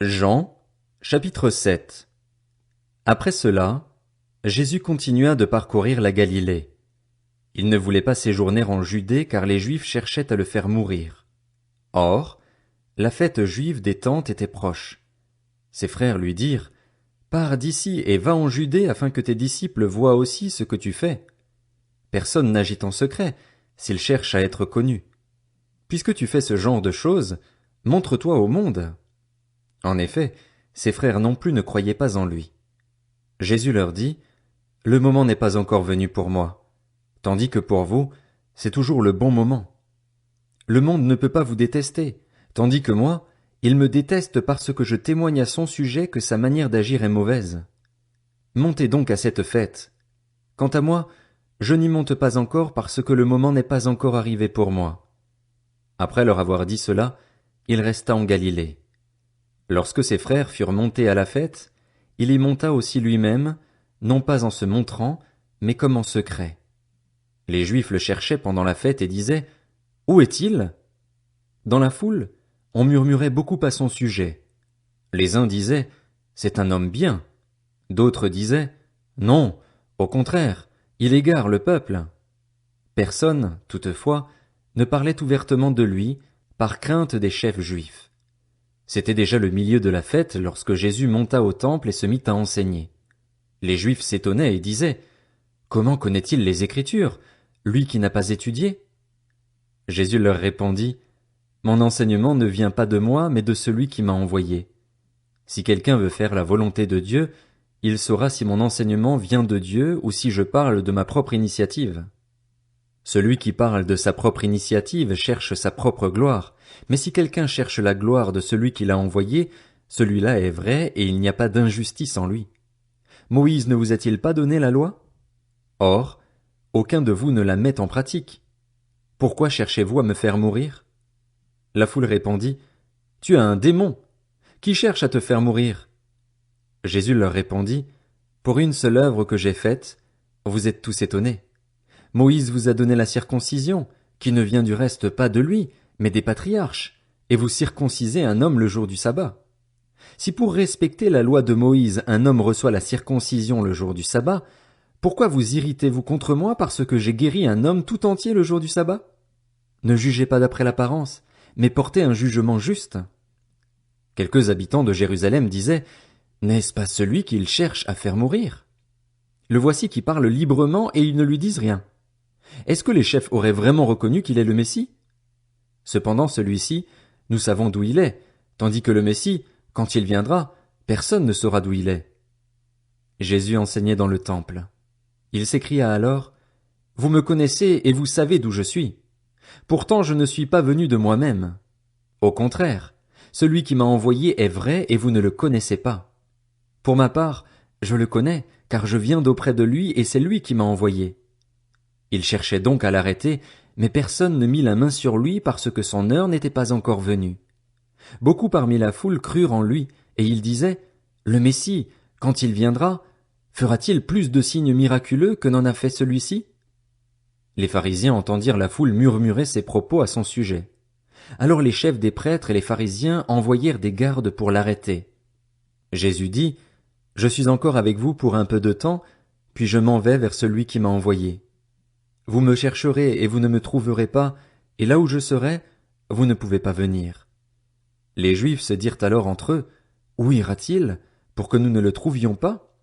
Jean, chapitre 7. Après cela, Jésus continua de parcourir la Galilée. Il ne voulait pas séjourner en Judée car les Juifs cherchaient à le faire mourir. Or, la fête juive des Tentes était proche. Ses frères lui dirent, « Pars d'ici et va en Judée afin que tes disciples voient aussi ce que tu fais. Personne n'agit en secret, s'il cherche à être connu. Puisque tu fais ce genre de choses, montre-toi au monde. » En effet, ses frères non plus ne croyaient pas en lui. Jésus leur dit, « Le moment n'est pas encore venu pour moi, tandis que pour vous, c'est toujours le bon moment. Le monde ne peut pas vous détester, tandis que moi, il me déteste parce que je témoigne à son sujet que sa manière d'agir est mauvaise. Montez donc à cette fête. Quant à moi, je n'y monte pas encore parce que le moment n'est pas encore arrivé pour moi. » Après leur avoir dit cela, il resta en Galilée. Lorsque ses frères furent montés à la fête, il y monta aussi lui-même, non pas en se montrant, mais comme en secret. Les Juifs le cherchaient pendant la fête et disaient, « Où est-il » Dans la foule, on murmurait beaucoup à son sujet. Les uns disaient, « C'est un homme bien ». D'autres disaient, « Non, au contraire, il égare le peuple ». Personne, toutefois, ne parlait ouvertement de lui, par crainte des chefs juifs. C'était déjà le milieu de la fête lorsque Jésus monta au temple et se mit à enseigner. Les Juifs s'étonnaient et disaient, « Comment connaît-il les Écritures, lui qui n'a pas étudié ?» Jésus leur répondit, « Mon enseignement ne vient pas de moi, mais de celui qui m'a envoyé. Si quelqu'un veut faire la volonté de Dieu, il saura si mon enseignement vient de Dieu ou si je parle de ma propre initiative. Celui qui parle de sa propre initiative cherche sa propre gloire, mais si quelqu'un cherche la gloire de celui qui l'a envoyé, celui-là est vrai et il n'y a pas d'injustice en lui. Moïse ne vous a-t-il pas donné la loi? Or, aucun de vous ne la met en pratique. Pourquoi cherchez-vous à me faire mourir? » La foule répondit, « Tu as un démon. Qui cherche à te faire mourir? » Jésus leur répondit, « Pour une seule œuvre que j'ai faite, vous êtes tous étonnés. Moïse vous a donné la circoncision, qui ne vient du reste pas de lui, mais des patriarches, et vous circoncisez un homme le jour du sabbat. Si pour respecter la loi de Moïse un homme reçoit la circoncision le jour du sabbat, pourquoi vous irritez-vous contre moi parce que j'ai guéri un homme tout entier le jour du sabbat? Ne jugez pas d'après l'apparence, mais portez un jugement juste. » Quelques habitants de Jérusalem disaient, « N'est-ce pas celui qu'il cherche à faire mourir? Le voici qui parle librement et ils ne lui disent rien. Est-ce que les chefs auraient vraiment reconnu qu'il est le Messie? Cependant celui-ci, nous savons d'où il est, tandis que le Messie, quand il viendra, personne ne saura d'où il est. » Jésus enseignait dans le temple. Il s'écria alors, « Vous me connaissez et vous savez d'où je suis. Pourtant je ne suis pas venu de moi-même. Au contraire, celui qui m'a envoyé est vrai et vous ne le connaissez pas. Pour ma part, je le connais, car je viens d'auprès de lui et c'est lui qui m'a envoyé. » Il cherchait donc à l'arrêter, mais personne ne mit la main sur lui parce que son heure n'était pas encore venue. Beaucoup parmi la foule crurent en lui, et ils disaient, « Le Messie, quand il viendra, fera-t-il plus de signes miraculeux que n'en a fait celui-ci » Les pharisiens entendirent la foule murmurer ces propos à son sujet. Alors les chefs des prêtres et les pharisiens envoyèrent des gardes pour l'arrêter. Jésus dit, « Je suis encore avec vous pour un peu de temps, puis je m'en vais vers celui qui m'a envoyé. Vous me chercherez et vous ne me trouverez pas, et là où je serai, vous ne pouvez pas venir. » Les Juifs se dirent alors entre eux, « Où ira-t-il, pour que nous ne le trouvions pas?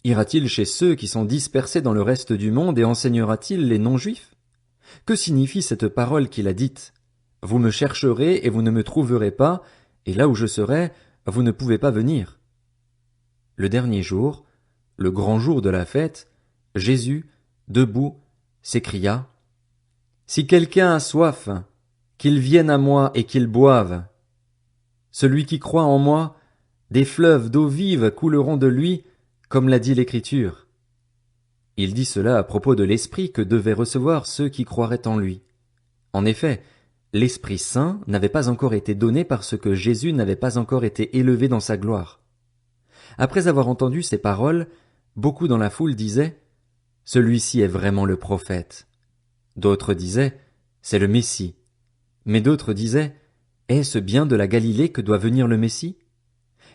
Ira-t-il chez ceux qui sont dispersés dans le reste du monde et enseignera-t-il les non-juifs? Que signifie cette parole qu'il a dite? Vous me chercherez et vous ne me trouverez pas, et là où je serai, vous ne pouvez pas venir. » Le dernier jour, le grand jour de la fête, Jésus, debout, s'écria, « Si quelqu'un a soif, qu'il vienne à moi et qu'il boive. Celui qui croit en moi, des fleuves d'eau vive couleront de lui, comme l'a dit l'Écriture. » Il dit cela à propos de l'Esprit que devaient recevoir ceux qui croiraient en lui. En effet, l'Esprit Saint n'avait pas encore été donné parce que Jésus n'avait pas encore été élevé dans sa gloire. Après avoir entendu ces paroles, beaucoup dans la foule disaient, « Celui-ci est vraiment le prophète. » D'autres disaient, « C'est le Messie. » Mais d'autres disaient, « Est-ce bien de la Galilée que doit venir le Messie?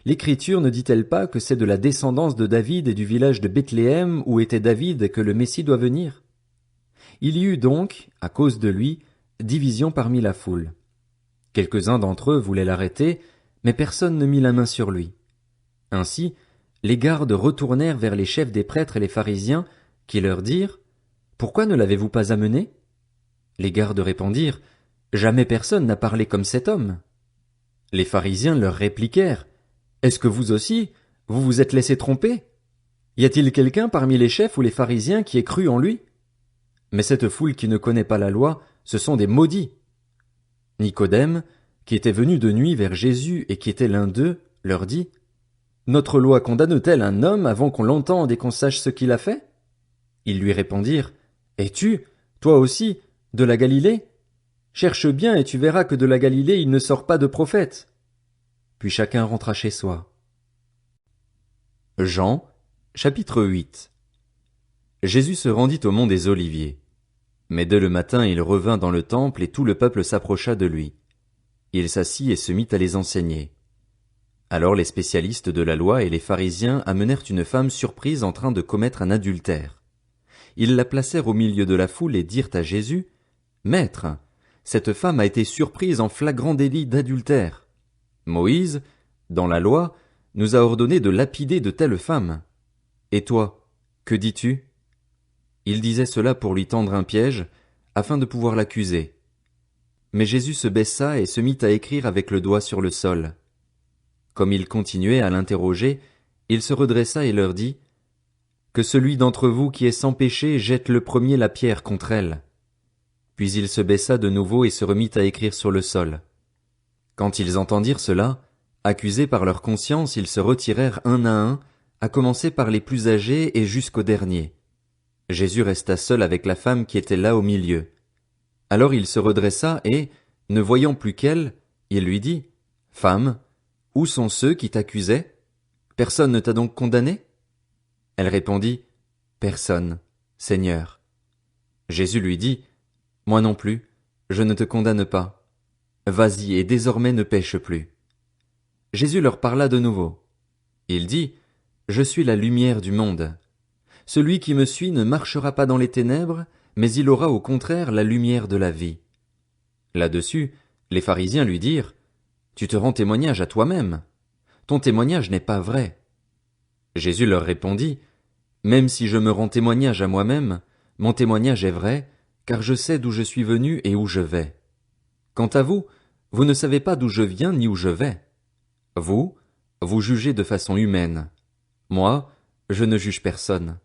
L'Écriture ne dit-elle pas que c'est de la descendance de David et du village de Bethléem où était David que le Messie doit venir? Il y eut donc, à cause de lui, division parmi la foule. Quelques-uns d'entre eux voulaient l'arrêter, mais personne ne mit la main sur lui. Ainsi, les gardes retournèrent vers les chefs des prêtres et les pharisiens, qui leur dirent: Pourquoi ne l'avez-vous pas amené? Les gardes répondirent: Jamais personne n'a parlé comme cet homme. Les pharisiens leur répliquèrent: Est-ce que vous aussi, vous vous êtes laissé tromper? Y a-t-il quelqu'un parmi les chefs ou les pharisiens qui ait cru en lui? Mais cette foule qui ne connaît pas la loi, ce sont des maudits. Nicodème, qui était venu de nuit vers Jésus et qui était l'un d'eux, leur dit: Notre loi condamne-t-elle un homme avant qu'on l'entende et qu'on sache ce qu'il a fait? Ils lui répondirent: Es-tu, toi aussi, de la Galilée? Cherche bien et tu verras que de la Galilée il ne sort pas de prophète. Puis chacun rentra chez soi. Jean, chapitre 8. Jésus se rendit au mont des Oliviers. Mais dès le matin il revint dans le temple et tout le peuple s'approcha de lui. Il s'assit et se mit à les enseigner. Alors les spécialistes de la loi et les pharisiens amenèrent une femme surprise en train de commettre un adultère. Ils la placèrent au milieu de la foule et dirent à Jésus: Maître, cette femme a été surprise en flagrant délit d'adultère. Moïse, dans la loi, nous a ordonné de lapider de telles femmes. Et toi, que dis-tu? Il disait cela pour lui tendre un piège, afin de pouvoir l'accuser. Mais Jésus se baissa et se mit à écrire avec le doigt sur le sol. Comme il continuait à l'interroger, il se redressa et leur dit: Que celui d'entre vous qui est sans péché jette le premier la pierre contre elle. Puis il se baissa de nouveau et se remit à écrire sur le sol. Quand ils entendirent cela, accusés par leur conscience, ils se retirèrent un à un, à commencer par les plus âgés et jusqu'au dernier. Jésus resta seul avec la femme qui était là au milieu. Alors il se redressa et, ne voyant plus qu'elle, il lui dit: Femme, où sont ceux qui t'accusaient? Personne ne t'a donc condamné? Elle répondit: Personne, Seigneur. Jésus lui dit: Moi non plus, je ne te condamne pas. Vas-y et désormais ne pêche plus. Jésus leur parla de nouveau. Il dit: Je suis la lumière du monde. Celui qui me suit ne marchera pas dans les ténèbres, mais il aura au contraire la lumière de la vie. Là-dessus, les pharisiens lui dirent: Tu te rends témoignage à toi-même. Ton témoignage n'est pas vrai. Jésus leur répondit: Même si je me rends témoignage à moi-même, mon témoignage est vrai, car je sais d'où je suis venu et où je vais. Quant à vous, vous ne savez pas d'où je viens ni où je vais. Vous, vous jugez de façon humaine. Moi, je ne juge personne.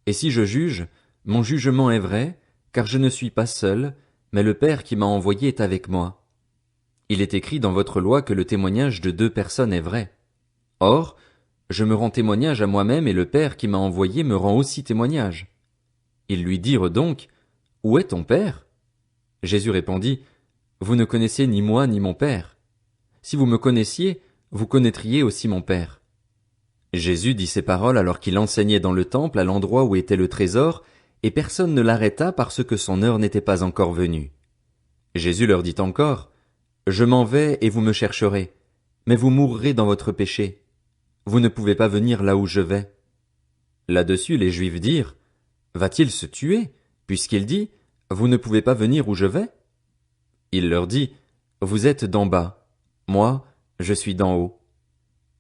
Et si je juge, mon jugement est vrai, car je ne suis pas seul, mais le Père qui m'a envoyé est avec moi. Il est écrit dans votre loi que le témoignage de 2 personnes est vrai. Or, je me rends témoignage à moi-même et le Père qui m'a envoyé me rend aussi témoignage. Ils lui dirent donc: Où est ton Père? Jésus répondit: Vous ne connaissez ni moi ni mon Père. Si vous me connaissiez, vous connaîtriez aussi mon Père. Jésus dit ces paroles alors qu'il enseignait dans le temple à l'endroit où était le trésor, et personne ne l'arrêta parce que son heure n'était pas encore venue. Jésus leur dit encore: Je m'en vais et vous me chercherez, mais vous mourrez dans votre péché. Vous ne pouvez pas venir là où je vais. Là-dessus les Juifs dirent: Va-t-il se tuer, puisqu'il dit: Vous ne pouvez pas venir où je vais? Il leur dit: Vous êtes d'en bas, moi, je suis d'en haut.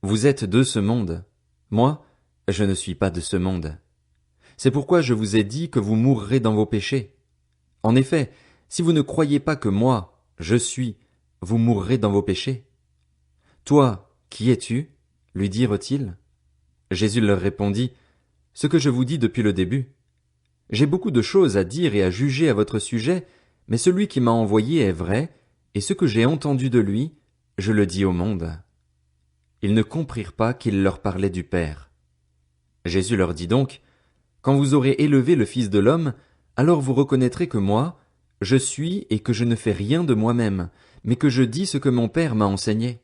Vous êtes de ce monde, moi, je ne suis pas de ce monde. C'est pourquoi je vous ai dit que vous mourrez dans vos péchés. En effet, si vous ne croyez pas que moi, je suis, vous mourrez dans vos péchés. Toi, qui es-tu? Lui dirent-ils. Jésus leur répondit: Ce que je vous dis depuis le début. J'ai beaucoup de choses à dire et à juger à votre sujet, mais celui qui m'a envoyé est vrai, et ce que j'ai entendu de lui, je le dis au monde. Ils ne comprirent pas qu'il leur parlait du Père. Jésus leur dit donc: Quand vous aurez élevé le Fils de l'homme, alors vous reconnaîtrez que moi, je suis et que je ne fais rien de moi-même, mais que je dis ce que mon Père m'a enseigné.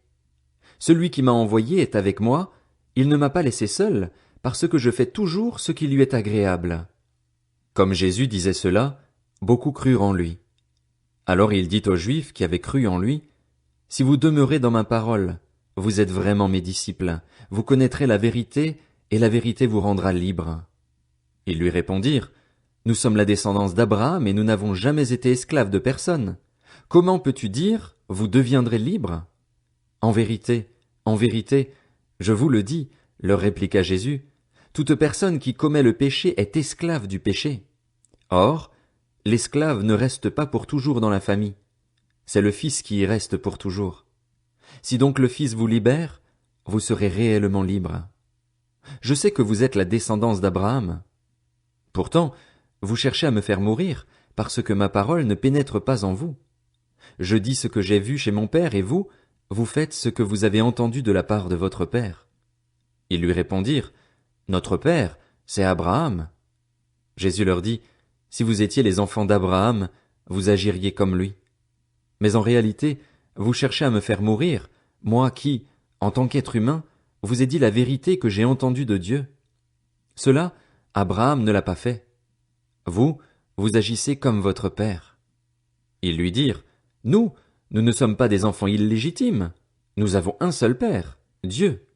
Celui qui m'a envoyé est avec moi, il ne m'a pas laissé seul, parce que je fais toujours ce qui lui est agréable. Comme Jésus disait cela, beaucoup crurent en lui. Alors il dit aux Juifs qui avaient cru en lui: Si vous demeurez dans ma parole, vous êtes vraiment mes disciples, vous connaîtrez la vérité, et la vérité vous rendra libres. Ils lui répondirent, Nous sommes la descendance d'Abraham et nous n'avons jamais été esclaves de personne. Comment peux-tu dire, vous deviendrez libres? En vérité, je vous le dis, leur répliqua Jésus, toute personne qui commet le péché est esclave du péché. Or, l'esclave ne reste pas pour toujours dans la famille. C'est le Fils qui y reste pour toujours. Si donc le Fils vous libère, vous serez réellement libre. Je sais que vous êtes la descendance d'Abraham. Pourtant, vous cherchez à me faire mourir, parce que ma parole ne pénètre pas en vous. Je dis ce que j'ai vu chez mon père, et vous, vous faites ce que vous avez entendu de la part de votre père. Ils lui répondirent, Notre père, c'est Abraham. Jésus leur dit, Si vous étiez les enfants d'Abraham, vous agiriez comme lui. Mais en réalité, vous cherchez à me faire mourir, moi qui, en tant qu'être humain, vous ai dit la vérité que j'ai entendue de Dieu. Cela, Abraham ne l'a pas fait. Vous, vous agissez comme votre père. Ils lui dirent, Nous ne sommes pas des enfants illégitimes. Nous avons un seul père, Dieu.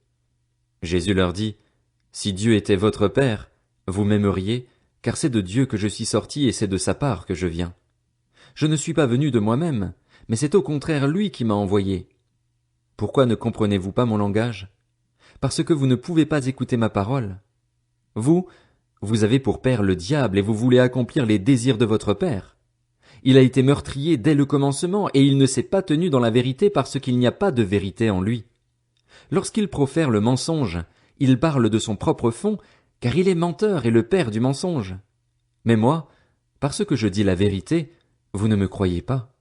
Jésus leur dit, Si Dieu était votre père, vous m'aimeriez, car c'est de Dieu que je suis sorti et c'est de sa part que je viens. Je ne suis pas venu de moi-même, mais c'est au contraire lui qui m'a envoyé. Pourquoi ne comprenez-vous pas mon langage? Parce que vous ne pouvez pas écouter ma parole. Vous avez pour père le diable et vous voulez accomplir les désirs de votre père. Il a été meurtrier dès le commencement et il ne s'est pas tenu dans la vérité parce qu'il n'y a pas de vérité en lui. Lorsqu'il profère le mensonge, il parle de son propre fond, car il est menteur et le père du mensonge. Mais moi, parce que je dis la vérité, vous ne me croyez pas.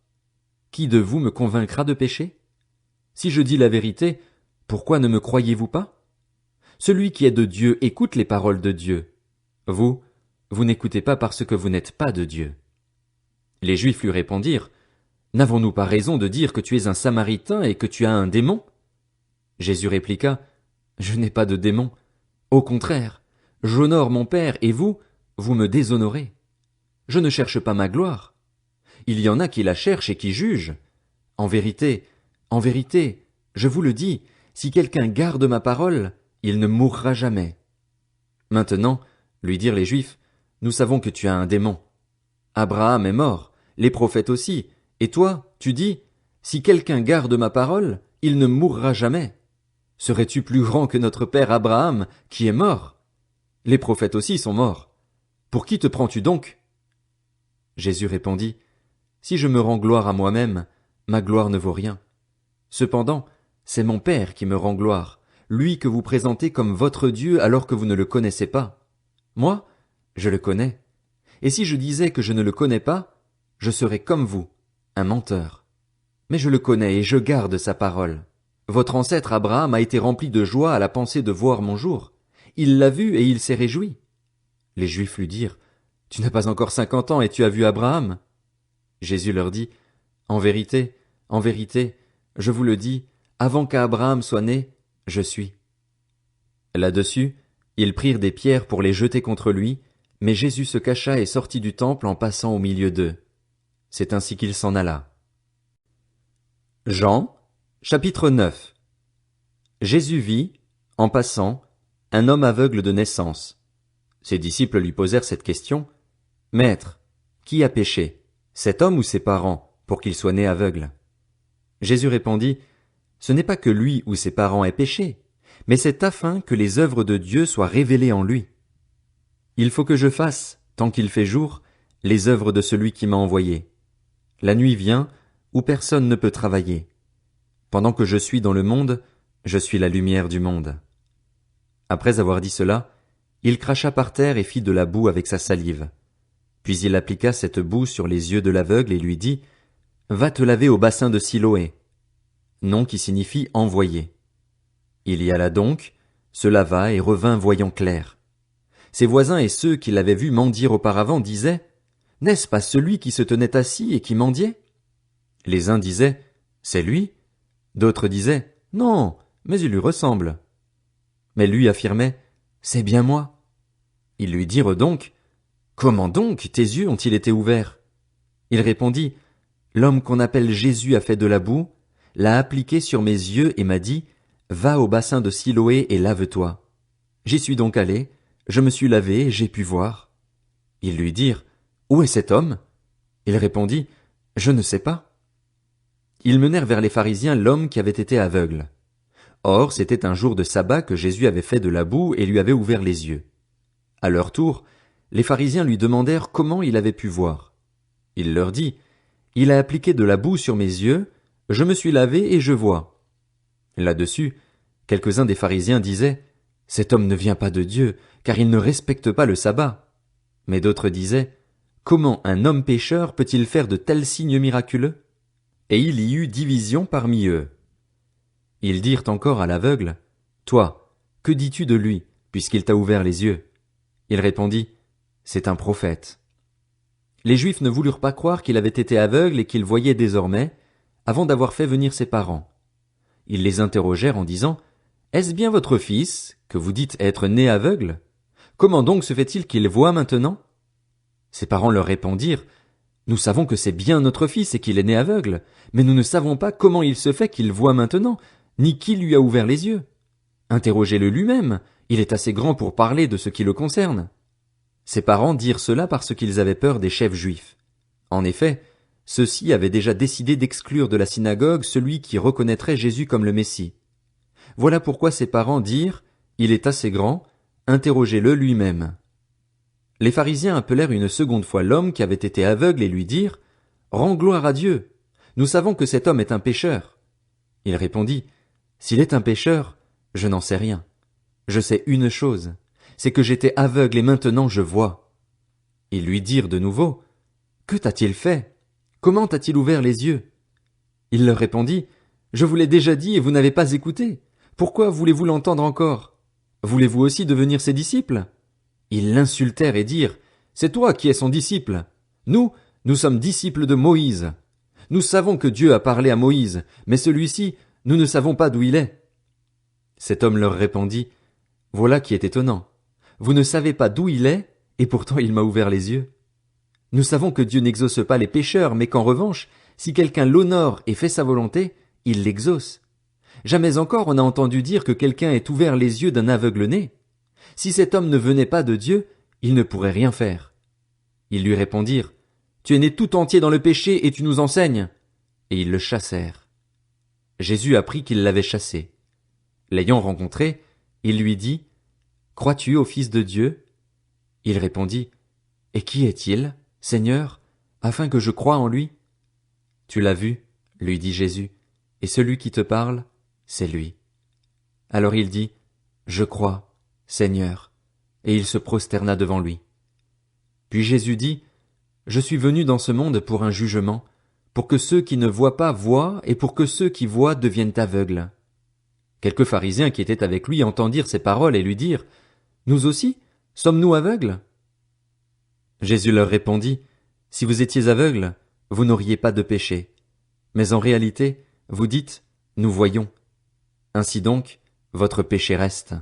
Qui de vous me convaincra de péché? Si je dis la vérité, pourquoi ne me croyez-vous pas? Celui qui est de Dieu écoute les paroles de Dieu. Vous n'écoutez pas parce que vous n'êtes pas de Dieu. Les Juifs lui répondirent, N'avons-nous pas raison de dire que tu es un Samaritain et que tu as un démon? Jésus répliqua, Je n'ai pas de démon. Au contraire, j'honore mon Père et vous me déshonorez. Je ne cherche pas ma gloire. Il y en a qui la cherchent et qui jugent. En vérité, je vous le dis, si quelqu'un garde ma parole, il ne mourra jamais. Maintenant, lui dirent les Juifs, Nous savons que tu as un démon. Abraham est mort, les prophètes aussi, et toi, tu dis, Si quelqu'un garde ma parole, il ne mourra jamais. Serais-tu plus grand que notre père Abraham, qui est mort? Les prophètes aussi sont morts. Pour qui te prends-tu donc? Jésus répondit, Si je me rends gloire à moi-même, ma gloire ne vaut rien. Cependant, c'est mon Père qui me rend gloire, lui que vous présentez comme votre Dieu alors que vous ne le connaissez pas. Moi, je le connais. Et si je disais que je ne le connais pas, je serais comme vous, un menteur. Mais je le connais et je garde sa parole. Votre ancêtre Abraham a été rempli de joie à la pensée de voir mon jour. Il l'a vu et il s'est réjoui. Les Juifs lui dirent, Tu n'as pas encore 50 ans et tu as vu Abraham? Jésus leur dit, En vérité, je vous le dis, avant qu'Abraham soit né, je suis. Là-dessus, ils prirent des pierres pour les jeter contre lui, mais Jésus se cacha et sortit du temple en passant au milieu d'eux. C'est ainsi qu'il s'en alla. Jean, chapitre 9. Jésus vit, en passant, un homme aveugle de naissance. Ses disciples lui posèrent cette question, Maître, qui a péché, cet homme ou ses parents, pour qu'il soit né aveugle? Jésus répondit, Ce n'est pas que lui ou ses parents aient péché, mais c'est afin que les œuvres de Dieu soient révélées en lui. Il faut que je fasse, tant qu'il fait jour, les œuvres de celui qui m'a envoyé. La nuit vient, où personne ne peut travailler. Pendant que je suis dans le monde, je suis la lumière du monde. Après avoir dit cela, il cracha par terre et fit de la boue avec sa salive. Puis il appliqua cette boue sur les yeux de l'aveugle et lui dit, Va te laver au bassin de Siloé. Nom qui signifie envoyé. Il y alla donc, se lava et revint voyant clair. Ses voisins et ceux qui l'avaient vu mendier auparavant disaient, N'est-ce pas celui qui se tenait assis et qui mendiait? Les uns disaient, C'est lui. D'autres disaient, Non, mais il lui ressemble. Mais lui affirmait, C'est bien moi. Ils lui dirent donc, Comment donc tes yeux ont-ils été ouverts? Il répondit, L'homme qu'on appelle Jésus a fait de la boue, l'a appliqué sur mes yeux et m'a dit, Va au bassin de Siloé et lave-toi. J'y suis donc allé, je me suis lavé et j'ai pu voir. Ils lui dirent, Où est cet homme? Il répondit, Je ne sais pas. Ils menèrent vers les pharisiens l'homme qui avait été aveugle. Or, c'était un jour de sabbat que Jésus avait fait de la boue et lui avait ouvert les yeux. À leur tour, les pharisiens lui demandèrent comment il avait pu voir. Il leur dit, Il a appliqué de la boue sur mes yeux, je me suis lavé et je vois. Là-dessus, quelques-uns des pharisiens disaient, Cet homme ne vient pas de Dieu, car il ne respecte pas le sabbat. Mais d'autres disaient, Comment un homme pécheur peut-il faire de tels signes miraculeux? Et il y eut division parmi eux. Ils dirent encore à l'aveugle, Toi, que dis-tu de lui, puisqu'il t'a ouvert les yeux? Il répondit, C'est un prophète. Les Juifs ne voulurent pas croire qu'il avait été aveugle et qu'il voyait désormais, avant d'avoir fait venir ses parents. Ils les interrogèrent en disant, Est-ce bien votre fils, que vous dites être né aveugle? Comment donc se fait-il qu'il voit maintenant? Ses parents leur répondirent, Nous savons que c'est bien notre fils et qu'il est né aveugle, mais nous ne savons pas comment il se fait qu'il voit maintenant, ni qui lui a ouvert les yeux. Interrogez-le lui-même, il est assez grand pour parler de ce qui le concerne. Ses parents dirent cela parce qu'ils avaient peur des chefs juifs. En effet, ceux-ci avaient déjà décidé d'exclure de la synagogue celui qui reconnaîtrait Jésus comme le Messie. Voilà pourquoi ses parents dirent, Il est assez grand, interrogez-le lui-même. Les pharisiens appelèrent une seconde fois l'homme qui avait été aveugle et lui dirent, Rends gloire à Dieu. Nous savons que cet homme est un pécheur. Il répondit, S'il est un pécheur, je n'en sais rien. Je sais une chose, c'est que j'étais aveugle et maintenant je vois. Ils lui dirent de nouveau, Que t'a-t-il fait? Comment t'a-t-il ouvert les yeux? Il leur répondit, Je vous l'ai déjà dit et vous n'avez pas écouté. Pourquoi voulez-vous l'entendre encore? Voulez-vous aussi devenir ses disciples? Ils l'insultèrent et dirent, C'est toi qui es son disciple. Nous sommes disciples de Moïse. Nous savons que Dieu a parlé à Moïse, mais celui-ci, nous ne savons pas d'où il est. Cet homme leur répondit, Voilà qui est étonnant. Vous ne savez pas d'où il est, et pourtant il m'a ouvert les yeux. Nous savons que Dieu n'exauce pas les pécheurs, mais qu'en revanche, si quelqu'un l'honore et fait sa volonté, il l'exauce. Jamais encore on a entendu dire que quelqu'un ait ouvert les yeux d'un aveugle-né. Si cet homme ne venait pas de Dieu, il ne pourrait rien faire. Ils lui répondirent, Tu es né tout entier dans le péché et tu nous enseignes. Et ils le chassèrent. Jésus apprit qu'ils l'avaient chassé. L'ayant rencontré, il lui dit, Crois-tu au Fils de Dieu? Il répondit, Et qui est-il, Seigneur, afin que je croie en lui? Tu l'as vu, lui dit Jésus, et celui qui te parle, c'est lui. Alors il dit, Je crois, Seigneur, et il se prosterna devant lui. Puis Jésus dit, Je suis venu dans ce monde pour un jugement, pour que ceux qui ne voient pas voient, et pour que ceux qui voient deviennent aveugles. Quelques pharisiens qui étaient avec lui entendirent ces paroles et lui dirent, Nous aussi, sommes-nous aveugles? Jésus leur répondit, Si vous étiez aveugles, vous n'auriez pas de péché. Mais en réalité, vous dites, Nous voyons. Ainsi donc, votre péché reste.